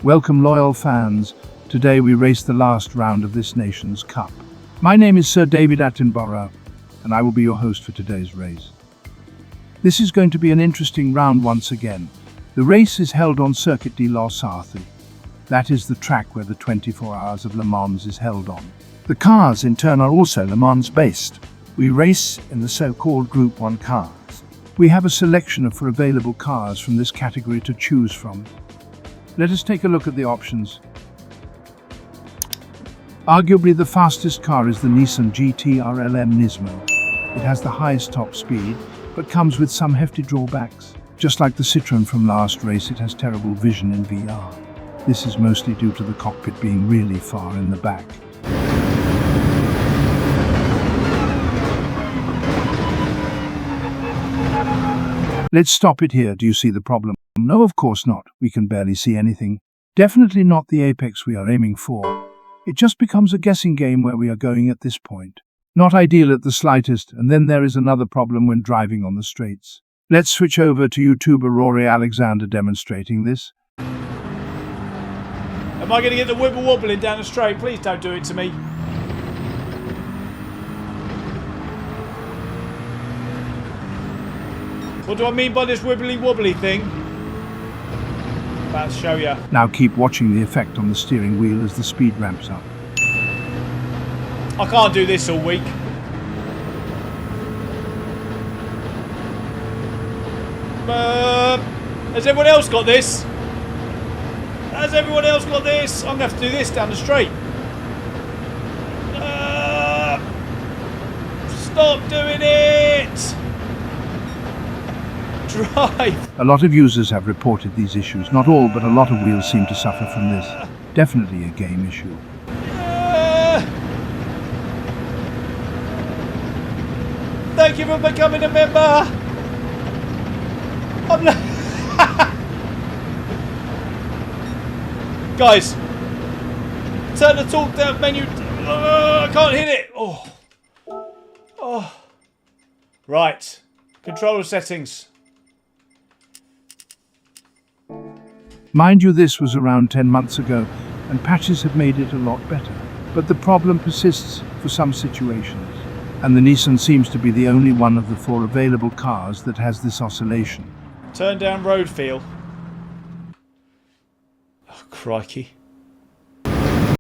Welcome, loyal fans. Today we race the last round of this nation's cup. My name is Sir David Attenborough, and I will be your host for today's race. This is going to be an interesting round once again. The race is held on Circuit de la Sarthe. That is the track where the 24 Hours of Le Mans is held on. The cars, in turn, are also Le Mans based. We race in the so-called Group 1 cars. We have a selection of available cars from this category to choose from. Let us take a look at the options. Arguably the fastest car is the Nissan GT-RLM Turismo. It has the highest top speed, but comes with some hefty drawbacks. Just like the Citroën from last race, it has terrible vision in VR. This is mostly due to the cockpit being really far in the back. Let's stop it here. Do you see the problem? No, of course not. We can barely see anything. Definitely not the apex we are aiming for. It just becomes a guessing game where we are going at this point. Not ideal at the slightest, and then there is another problem when driving on the straights. Let's switch over to YouTuber Rory Alexander demonstrating this. Am I going to get the wibble wobbling down the straight? Please don't do it to me. What do I mean by this wibbly wobbly thing? About to show you. Now keep watching the effect on the steering wheel as the speed ramps up. I can't do this all week. Has everyone else got this? Has everyone else got this? I'm going to have to do this down the straight. Stop doing it! Drive! A lot of users have reported these issues. Not all, but a lot of wheels seem to suffer from this. Definitely a game issue. Thank you for becoming a member! I'm not... Guys, turn the talk down menu. I can't hit it. Oh. Right. Controller settings. Mind you, this was around 10 months ago, and patches have made it a lot better. But the problem persists for some situations, and the Nissan seems to be the only one of the 4 available cars that has this oscillation. Turn down road feel. Oh, crikey.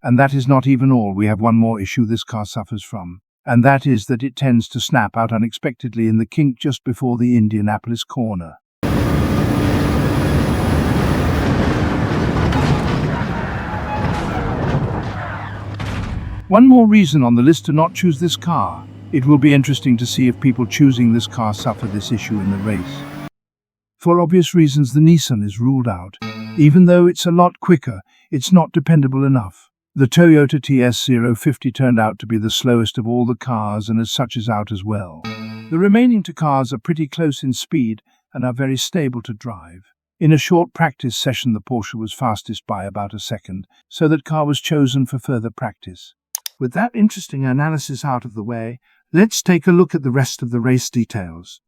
And that is not even all. We have one more issue this car suffers from, and that is that it tends to snap out unexpectedly in the kink just before the Indianapolis corner. One more reason on the list to not choose this car. It will be interesting to see if people choosing this car suffer this issue in the race. For obvious reasons, the Nissan is ruled out. Even though it's a lot quicker, it's not dependable enough. The Toyota TS050 turned out to be the slowest of all the cars and as such is out as well. The remaining 2 cars are pretty close in speed and are very stable to drive. In a short practice session, the Porsche was fastest by about a second, so that car was chosen for further practice. With that interesting analysis out of the way, let's take a look at the rest of the race details.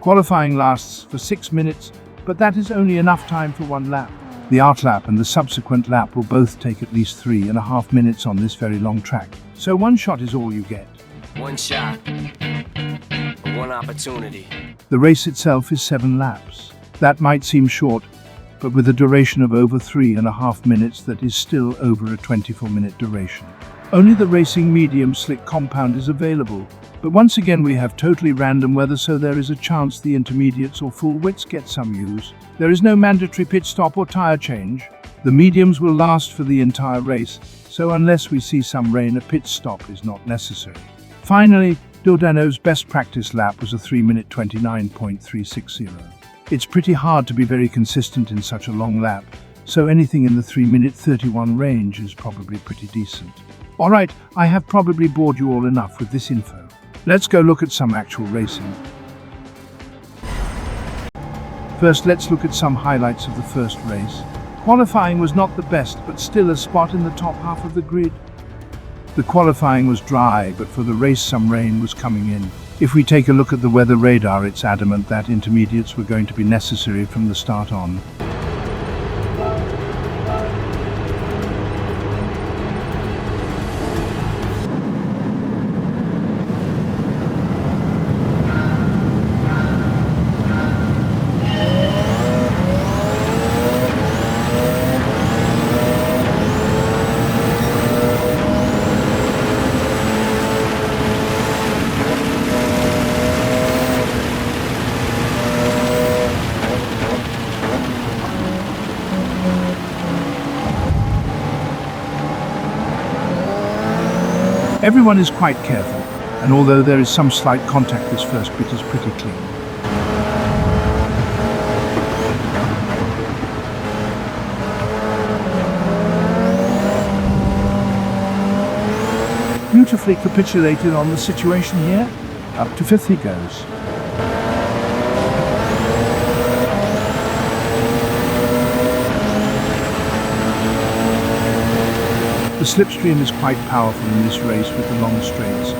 Qualifying lasts for 6 minutes, but that is only enough time for 1 lap. The out lap and the subsequent lap will both take at least 3.5 minutes on this very long track, so 1 shot is all you get. 1 shot, 1 opportunity. The race itself is 7 laps. That might seem short, but with a duration of over 3.5 minutes, that is still over a 24-minute duration. Only the racing medium slick compound is available, but once again we have totally random weather, so there is a chance the intermediates or full wets get some use. There is no mandatory pit stop or tyre change. The mediums will last for the entire race, so unless we see some rain, a pit stop is not necessary. Finally, Dordano's best practice lap was a 3-minute 29.360. It's pretty hard to be very consistent in such a long lap, so anything in the 3-minute 31 range is probably pretty decent. Alright, I have probably bored you all enough with this info. Let's go look at some actual racing. First, let's look at some highlights of the first race. Qualifying was not the best, but still a spot in the top half of the grid. The qualifying was dry, but for the race some rain was coming in. If we take a look at the weather radar, it's adamant that intermediates were going to be necessary from the start on. Everyone is quite careful, and although there is some slight contact, this first bit is pretty clean. Beautifully capitulated on the situation here. Up to 5th he goes. The slipstream is quite powerful in this race with the long straights,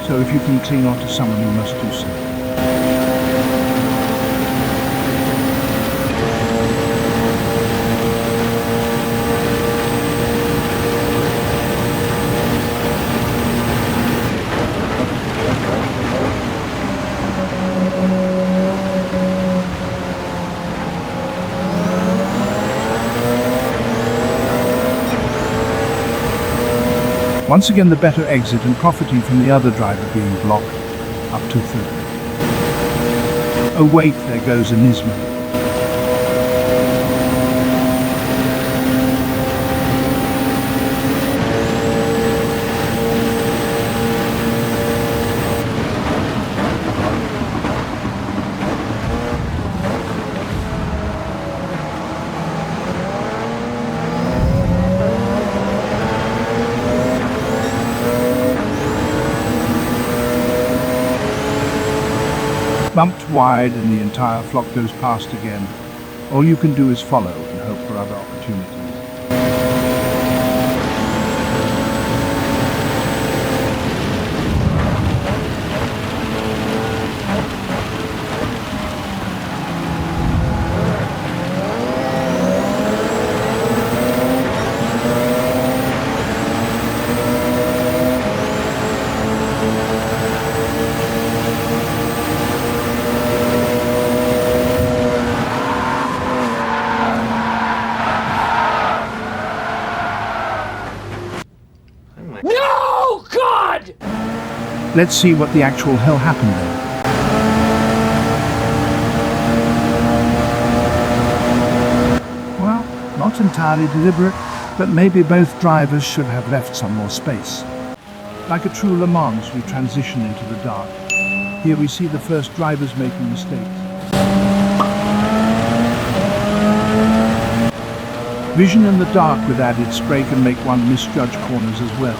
so if you can cling on to someone, you must do so. Once again the better exit and profiting from the other driver being blocked, up to 3rd. Oh wait, there goes Turismo. Bumped wide and the entire flock goes past again. All you can do is follow and hope for other opportunities. No! God! Let's see what the actual hell happened there. Well, not entirely deliberate, but maybe both drivers should have left some more space. Like a true Le Mans, we transition into the dark. Here we see the first drivers making mistakes. Vision in the dark with added spray can make one misjudge corners as well.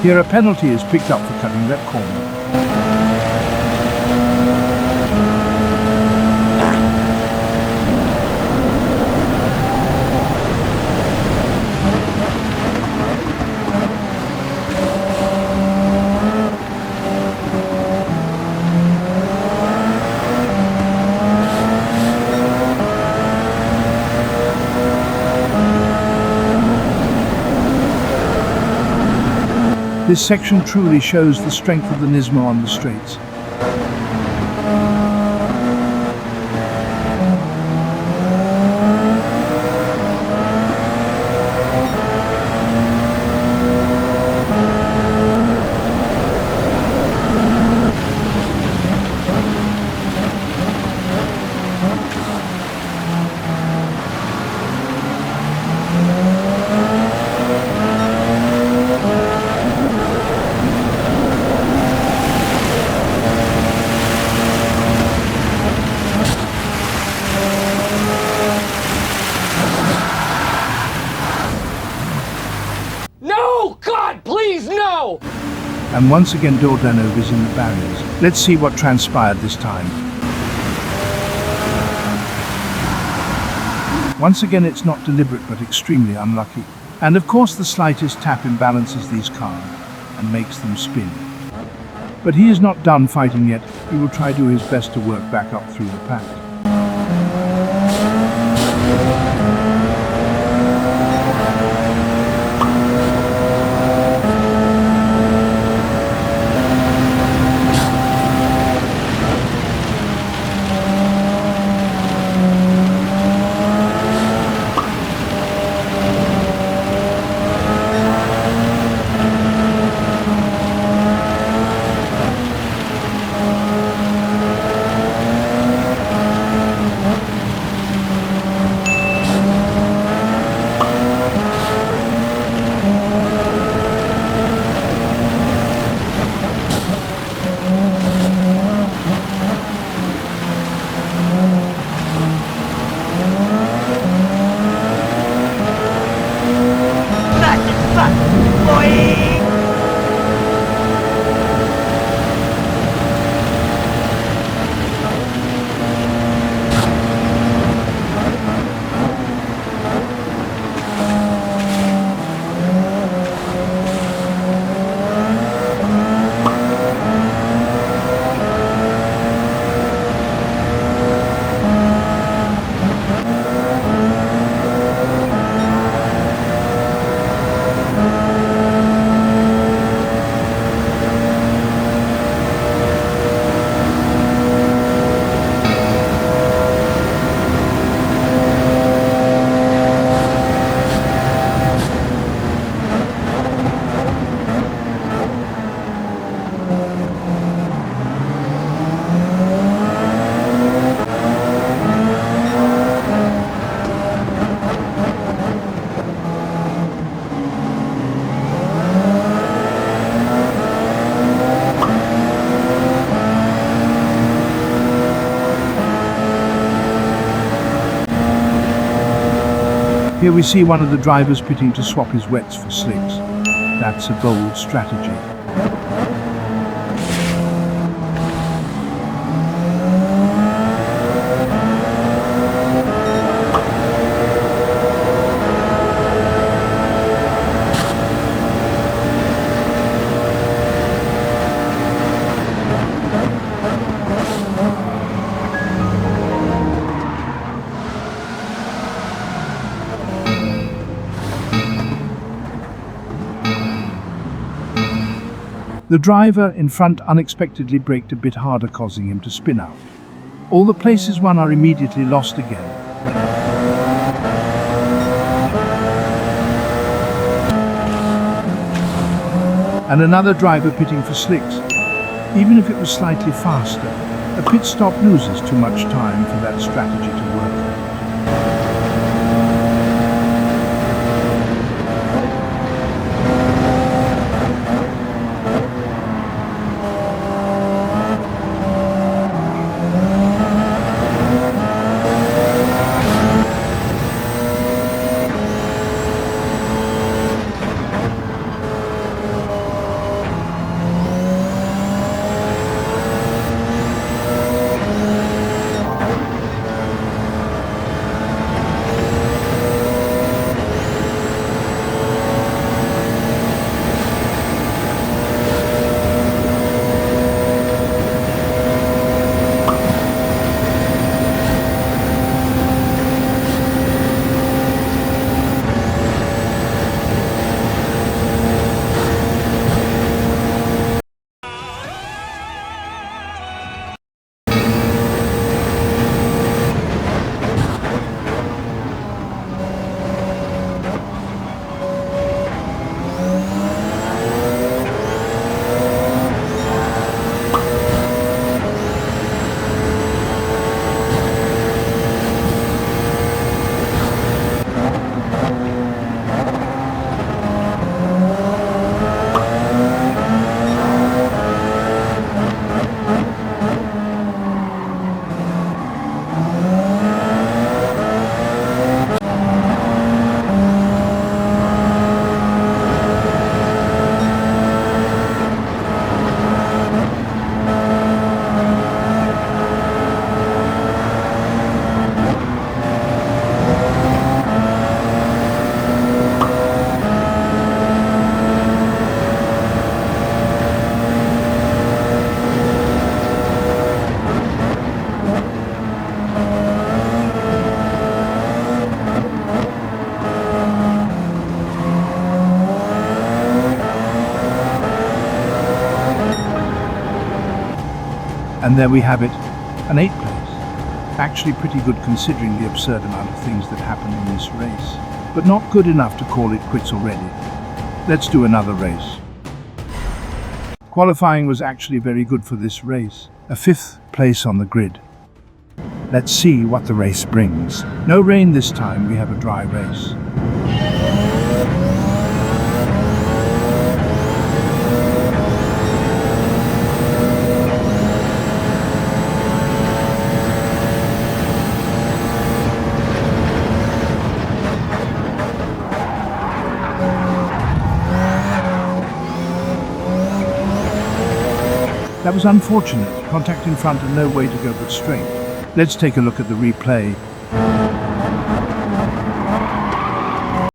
Here a penalty is picked up for cutting that corner. This section truly shows the strength of the Turismo on the straights. No! God, please, no! And once again Dordanov is in the barriers. Let's see what transpired this time. Once again it's not deliberate but extremely unlucky. And of course the slightest tap imbalances these cars and makes them spin. But he is not done fighting yet. He will try to do his best to work back up through the pack. Here we see one of the drivers pitting to swap his wets for slicks. That's a bold strategy. The driver in front unexpectedly braked a bit harder, causing him to spin out. All the places won are immediately lost again. And another driver pitting for slicks. Even if it was slightly faster, a pit stop loses too much time for that strategy to work. And there we have it, an 8th place. Actually pretty good considering the absurd amount of things that happened in this race. But not good enough to call it quits already. Let's do another race. Qualifying was actually very good for this race. A 5th place on the grid. Let's see what the race brings. No rain this time, we have a dry race. That was unfortunate. Contact in front and no way to go but straight. Let's take a look at the replay.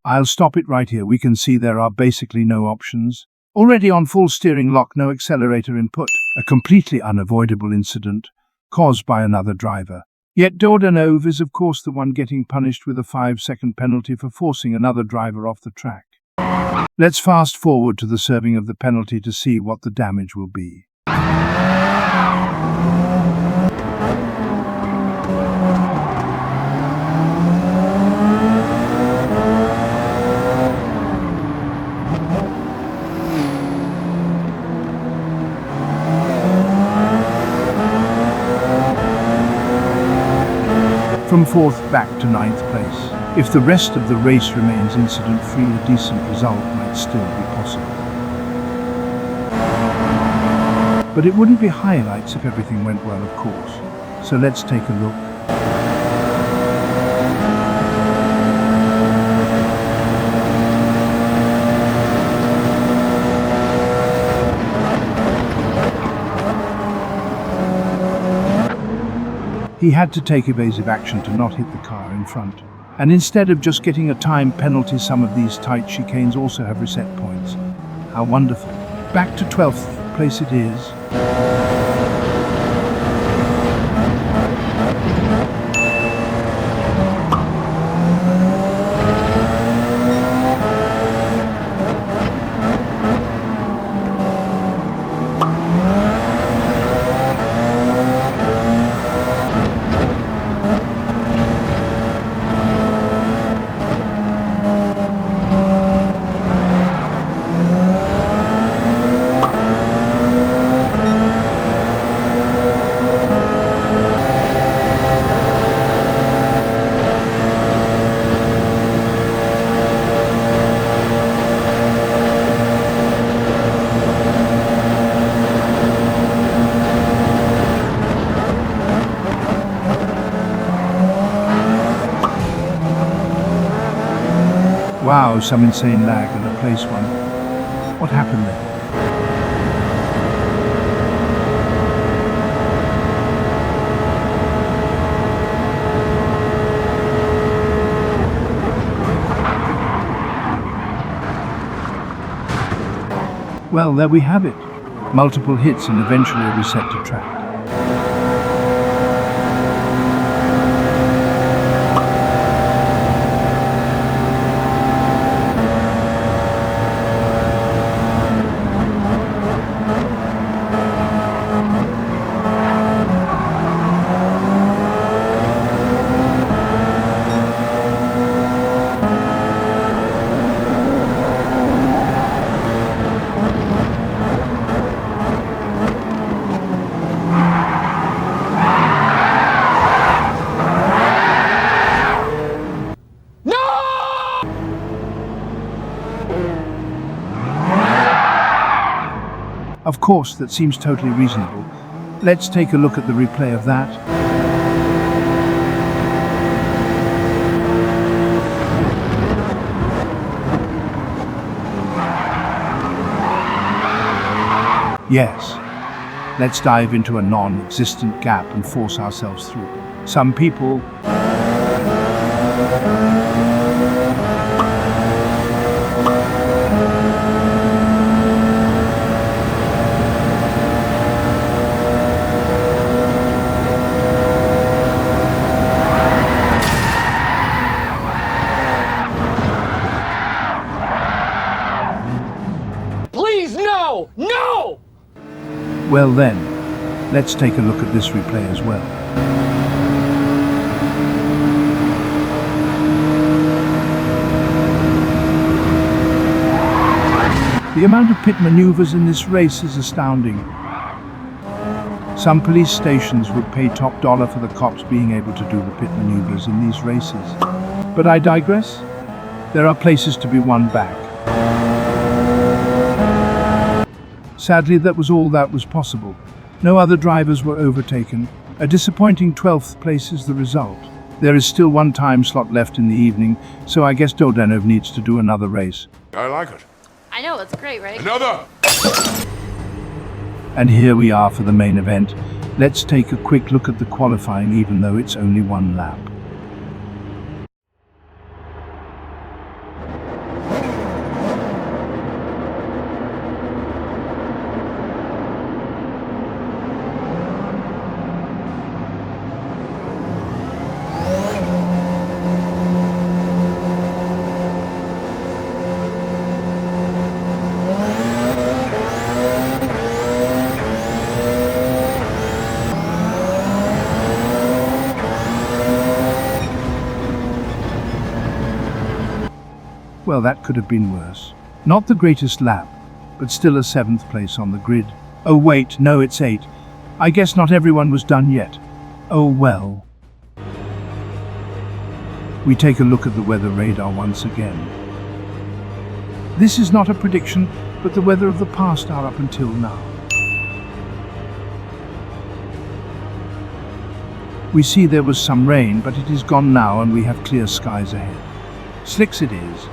I'll stop it right here. We can see there are basically no options. Already on full steering lock, no accelerator input. A completely unavoidable incident caused by another driver. Yet Dordanov is of course the one getting punished with a 5-second penalty for forcing another driver off the track. Let's fast forward to the serving of the penalty to see what the damage will be. From 4th back to 9th place. If the rest of the race remains incident-free, a decent result might still be possible. But it wouldn't be highlights if everything went well, of course. So let's take a look. He had to take evasive action to not hit the car in front. And instead of just getting a time penalty, some of these tight chicanes also have reset points. How wonderful. Back to 12th place it is. Wow, some insane lag in a place one. What happened there? Well, there we have it. Multiple hits and eventually a reset to track. Of course, that seems totally reasonable. Let's take a look at the replay of that. Yes, let's dive into a non-existent gap and force ourselves through. Some people No! Well then, let's take a look at this replay as well. The amount of pit maneuvers in this race is astounding. Some police stations would pay top dollar for the cops being able to do the pit maneuvers in these races. But I digress. There are places to be won back. Sadly, that was all that was possible. No other drivers were overtaken. A disappointing 12th place is the result. There is still one time slot left in the evening, so I guess Doldenov needs to do another race. I like it. I know, it's great, right? Another! And here we are for the main event. Let's take a quick look at the qualifying, even though it's only one lap. Well, that could have been worse. Not the greatest lap, but still a 7th place on the grid. Oh wait, no, it's 8. I guess not everyone was done yet. Oh well. We take a look at the weather radar once again. This is not a prediction, but the weather of the past hour up until now. We see there was some rain, but it is gone now and we have clear skies ahead. Slicks it is.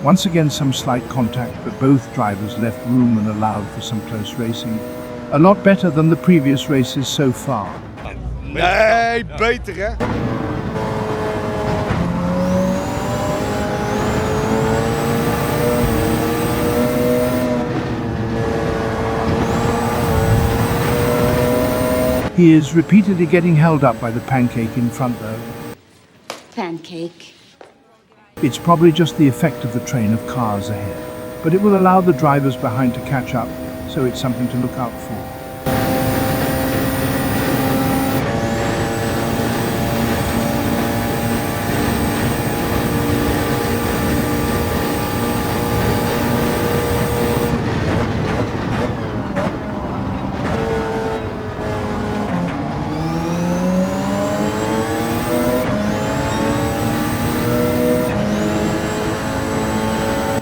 Once again some slight contact, but both drivers left room and allowed for some close racing. A lot better than the previous races so far. Nee, beter hè? He is repeatedly getting held up by the pancake in front though. Pancake. It's probably just the effect of the train of cars ahead, but it will allow the drivers behind to catch up, so it's something to look out for.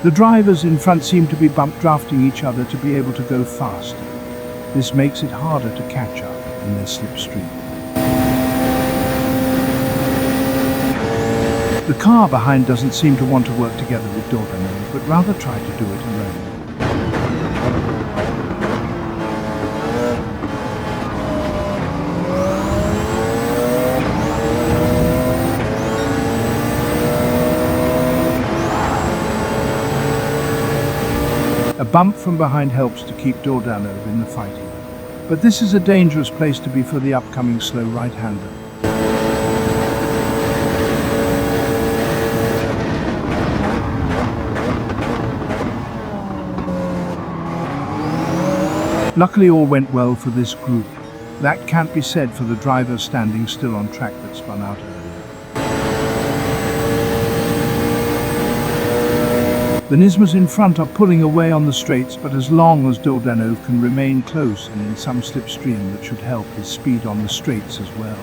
The drivers in front seem to be bump drafting each other to be able to go faster. This makes it harder to catch up in their slipstream. The car behind doesn't seem to want to work together with Dorgano, but rather try to do it alone. A bump from behind helps to keep Dordanov in the fight here. But this is a dangerous place to be for the upcoming slow right-hander. Luckily all went well for this group. That can't be said for the driver standing still on track that spun out earlier. The Nismas in front are pulling away on the straights, but as long as Dordanov can remain close and in some slipstream, that should help his speed on the straights as well.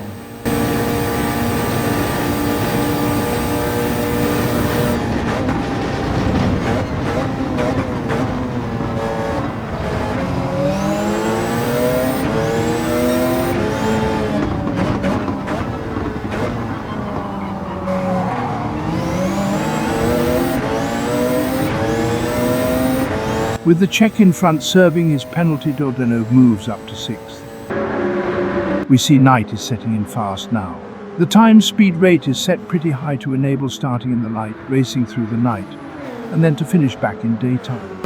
With the Czech in front serving his penalty, Dordanov moves up to 6th. We see night is setting in fast now. The time speed rate is set pretty high to enable starting in the light, racing through the night, and then to finish back in daytime.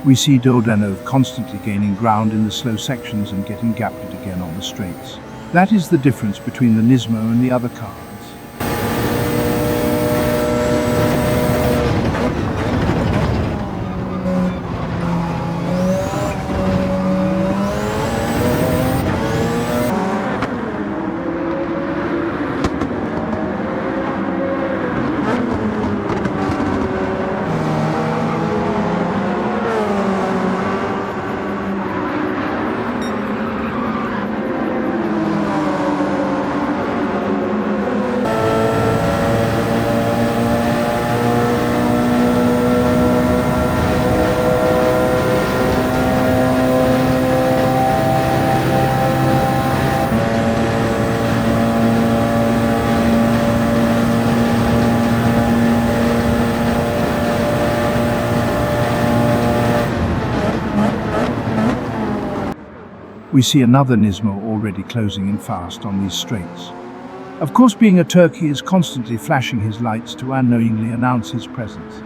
We see Dordanov constantly gaining ground in the slow sections and getting gapped again on the straights. That is the difference between the Nismo and the other cars. We see another Nismo already closing in fast on these straights. Of course, being a Turkey is constantly flashing his lights to unknowingly announce his presence.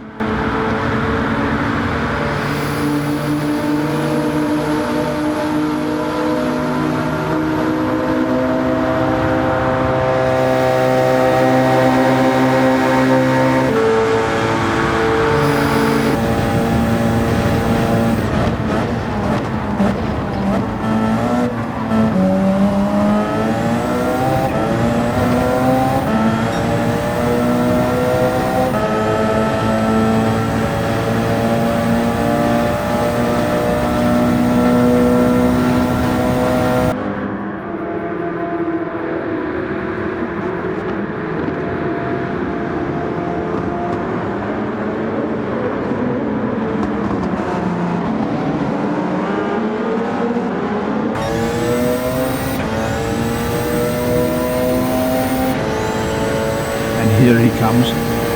Here he comes.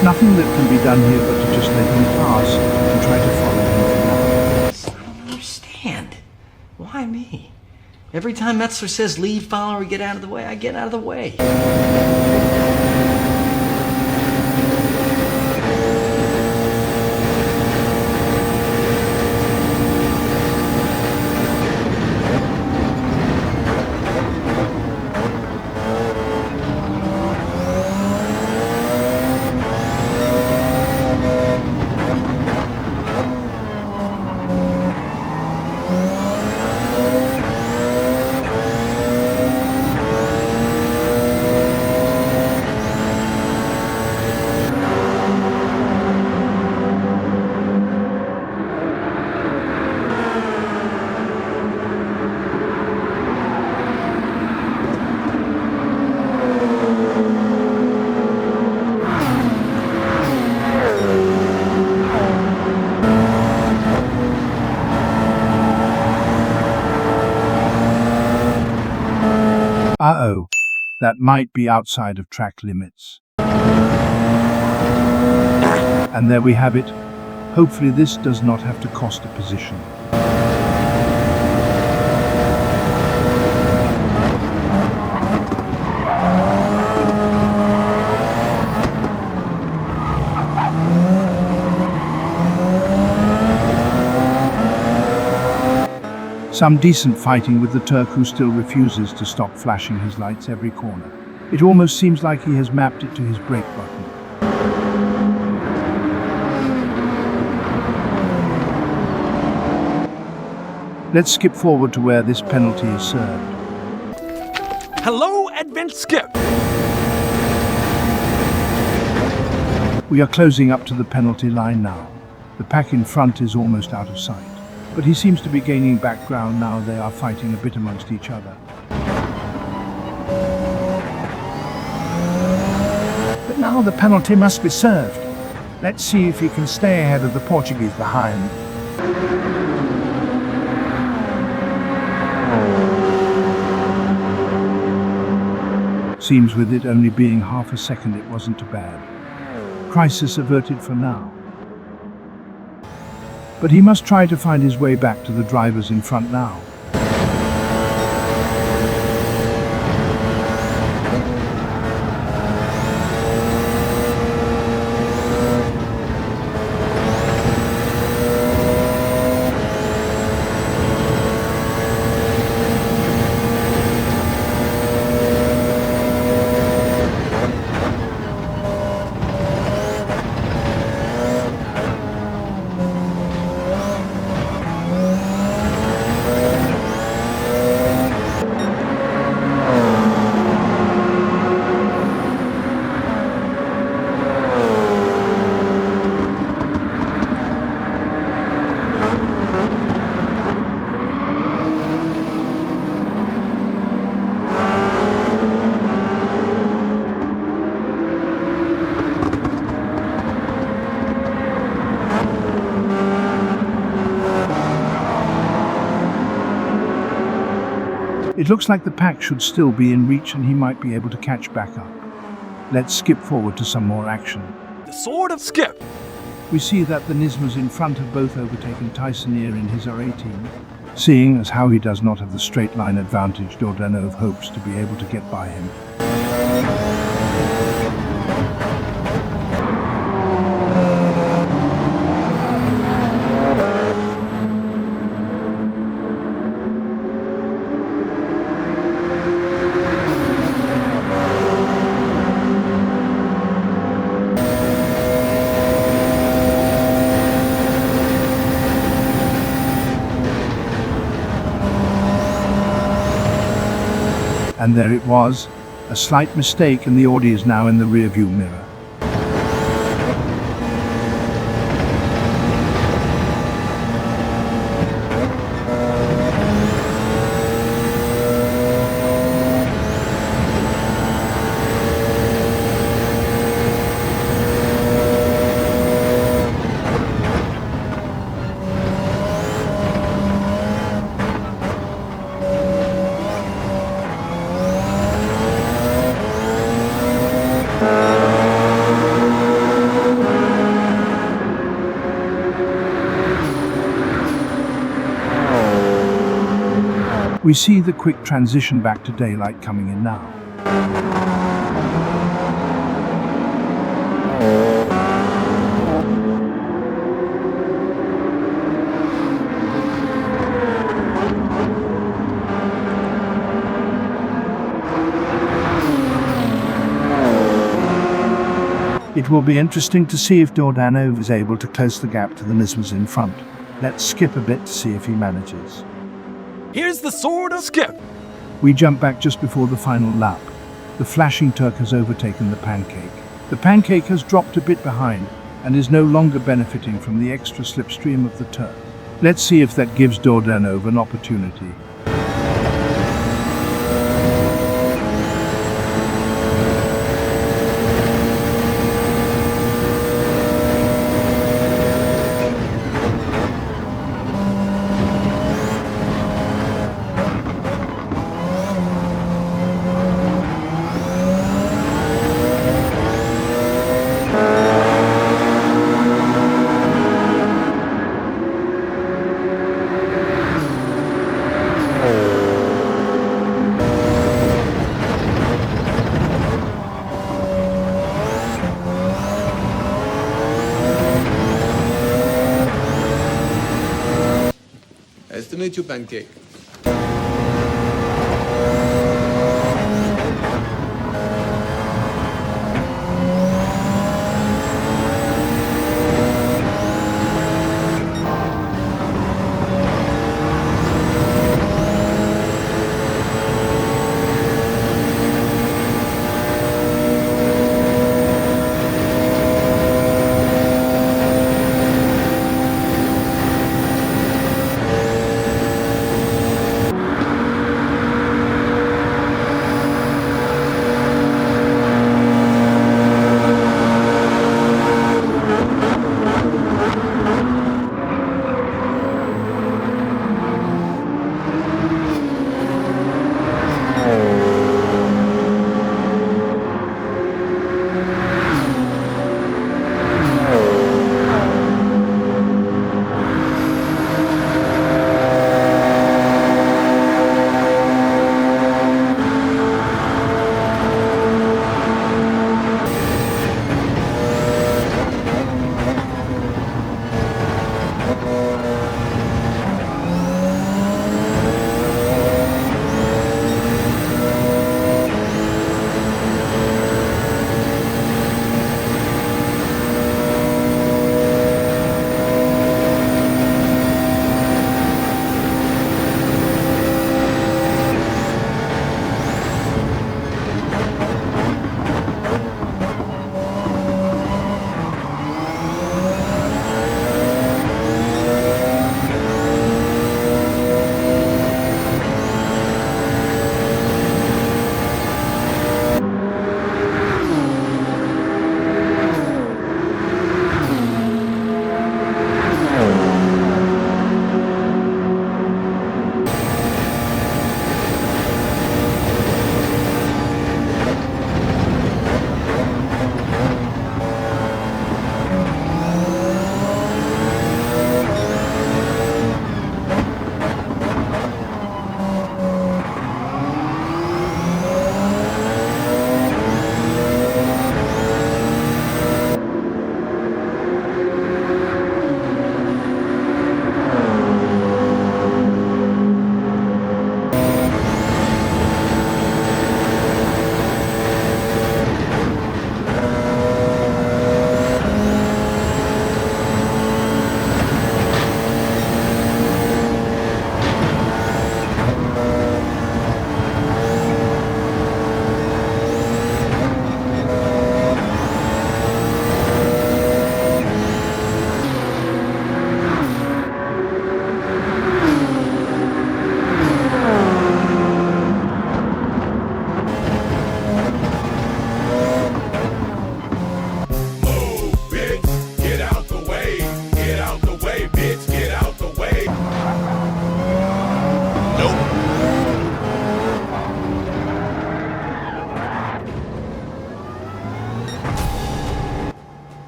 Nothing that can be done here but to just let him pass and try to follow him from now. I don't understand. Why me? Every time Metzler says leave, follow, or get out of the way, I get out of the way. Uh-oh, that might be outside of track limits. And there we have it. Hopefully this does not have to cost a position. Some decent fighting with the Turk, who still refuses to stop flashing his lights every corner. It almost seems like he has mapped it to his brake button. Let's skip forward to where this penalty is served. Hello, Advent Skip. We are closing up to the penalty line now. The pack in front is almost out of sight, but he seems to be gaining background now. They are fighting a bit amongst each other. But now the penalty must be served. Let's see if he can stay ahead of the Portuguese behind. Seems with it only being half a second, it wasn't too bad. Crisis averted for now. But he must try to find his way back to the drivers in front now. It looks like the pack should still be in reach and he might be able to catch back up. Let's skip forward to some more action. The Sword of Skip. We see that the Nismas in front have both overtaken Tysoneer in his R18. Seeing as how he does not have the straight line advantage, Dordanov hopes to be able to get by him. And there it was, a slight mistake, and the Audi is now in the rear-view mirror. We see the quick transition back to daylight coming in now. It will be interesting to see if Dordano is able to close the gap to the Nismas in front. Let's skip a bit to see if he manages. Here's the sword of Skip. We jump back just before the final lap. The flashing Turk has overtaken the Pancake. The Pancake has dropped a bit behind and is no longer benefiting from the extra slipstream of the Turk. Let's see if that gives Dordano an opportunity. Nice to meet you, Pancake.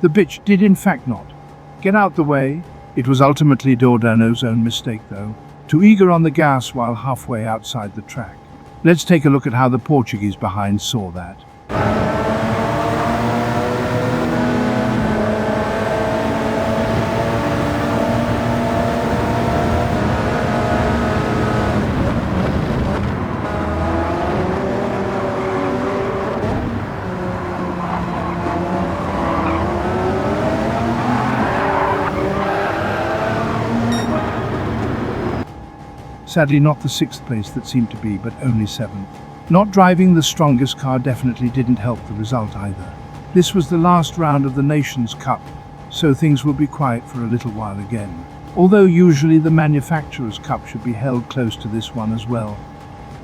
The bitch did in fact not get out the way. It was ultimately Dordano's own mistake though. too eager on the gas while halfway outside the track. Let's take a look at how the Portuguese behind saw that. Sadly not the 6th place that seemed to be, but only 7th. Not driving the strongest car definitely didn't help the result either. This was the last round of the Nations Cup, so things will be quiet for a little while again. Although usually the Manufacturers' Cup should be held close to this one as well.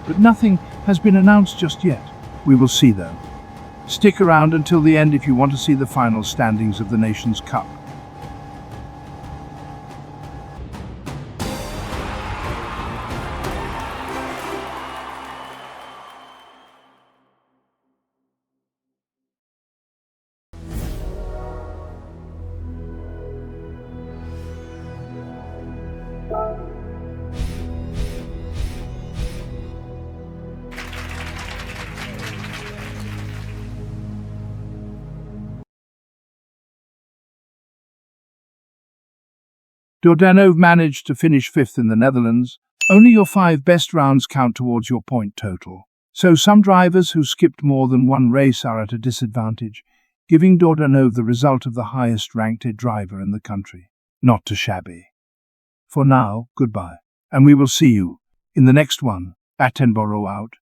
But nothing has been announced just yet. We will see though. Stick around until the end if you want to see the final standings of the Nations Cup. Dordanov managed to finish 5th in the Netherlands. Only your 5 best rounds count towards your point total. So some drivers who skipped more than one race are at a disadvantage, giving Dordanov the result of the highest ranked driver in the country. Not too shabby. For now, goodbye, and we will see you in the next one. Attenborough out.